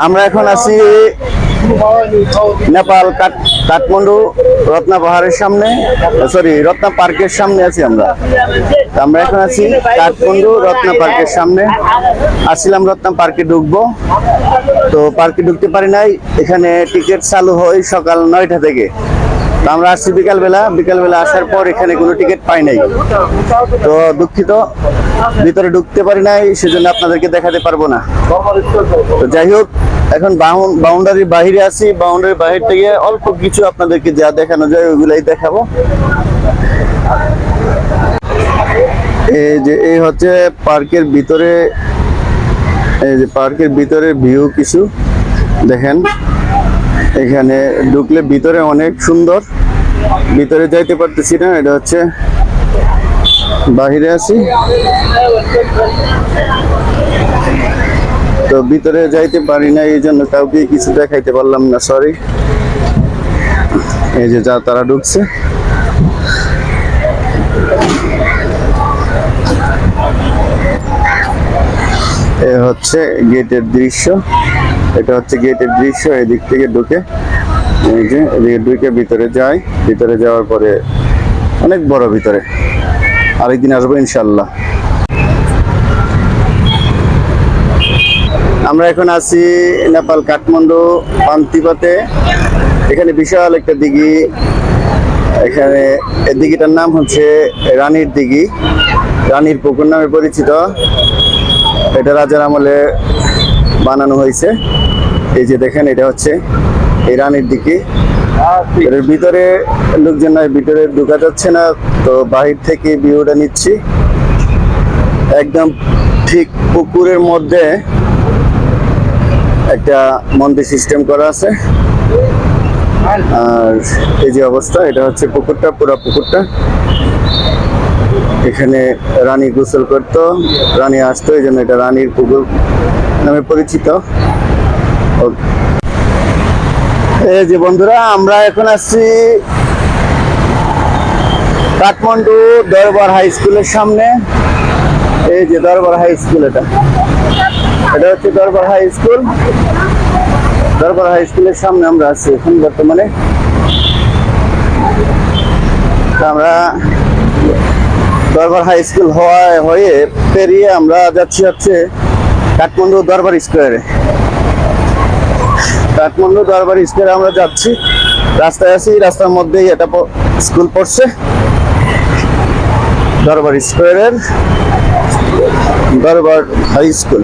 আমরা এখন আছি নেপাল কাঠমান্ডু রত্না পাহাড়ের সামনে, সরি রত্না পার্কের সামনে আছি আমরা। আমরা এখন আছি কাঠমান্ডু রত্না পার্কের সামনে। আসছিলাম রত্না পার্কে ঢুকবো, তো পার্কে ঢুকতে পারি নাই। এখানে টিকিট চালু হয় সকাল 9টা থেকে। আমরা আসছি বিকালবেলা আসার পর এখানে কোনো টিকিট পাই নাই, তো দুঃখিত, ভিতরে ঢুকতে পারি নাই, সেজন্য আপনাদেরকে দেখাতে পারবো না। তো যাই হোক, এখন বাউন্ডারির বাহিরে আছি। বাউন্ডারির বাহির থেকে অল্প কিছু আপনাদেরকে যা দেখানো যায় ওইগুলাই দেখাবো। এই হচ্ছে পার্কের ভিতরে, এই যে পার্কের ভিতরে ভিউ কিছু দেখেন। এখানে ঢুকলে ভিতরে অনেক সুন্দর, ভিতরে যাইতে পারতেছি না, এটা হচ্ছে বাহিরে আছি, তো ভিতরে যাইতে পারি না, এই জন্য কাউকে কিছু দেখাইতে পারলাম না, সরি। এই যে তারা ঢুকছে। এ হচ্ছে গেটের দৃশ্য, এটা হচ্ছে গেটের দৃশ্য। এদিক থেকে ঢুকে, এই যে এদিকে ঢুকে ভিতরে যাই। ভিতরে যাওয়ার পরে অনেক বড় ভিতরে, আরেকদিন আসবো ইনশাল্লাহ। আমরা এখন আছি নেপাল কাঠমান্ডু পান্তিপাতে। এখানে বিশাল একটা দিঘি, এখানে এই দিঘিটার নাম হচ্ছে রানীর দিঘি, রানীর পুকুর নামে পরিচিত। এটা রাজার আমলে বানানো হয়েছে। এই যে দেখেন, এটা হচ্ছে এই রানীর দিঘি। এর ভিতরে লোকজন নাই, ভিতরে ঢোকা যাচ্ছে না, তো বাহির থেকে ভিউটা নিচ্ছি। একদম ঠিক পুকুরের মধ্যে একটা মন্দির সিস্টেম করা আছে। আর এই যে অবস্থা, এটা হচ্ছে পুকুরটা, পুরো পুকুরটা। এখানে রানী গোসল করতো, রানী আসতো, এই জন্য এটা রানীর পুকুর নামে পরিচিত। এই যে বন্ধুরা, আমরা এখন আসছি কাঠমান্ডু দরবার হাই স্কুলের সামনে। এই যে দরবার হাই স্কুল, এটা হচ্ছে দরবার হাই স্কুল। দরবার হাই স্কুলের সামনে আমরা আছি এখন বর্তমানে। আমরা দরবার হাই স্কুল হয়ে পেরিয়ে আমরা যাচ্ছি হচ্ছে কাঠমান্ডু দরবার স্কোয়ারে। কাঠমান্ডু দরবার স্কোয়ারে আমরা যাচ্ছি, রাস্তায় আছি, রাস্তার মধ্যেই এটা স্কুল পড়ছে, দরবার স্কোয়ারের দরবার হাই স্কুল।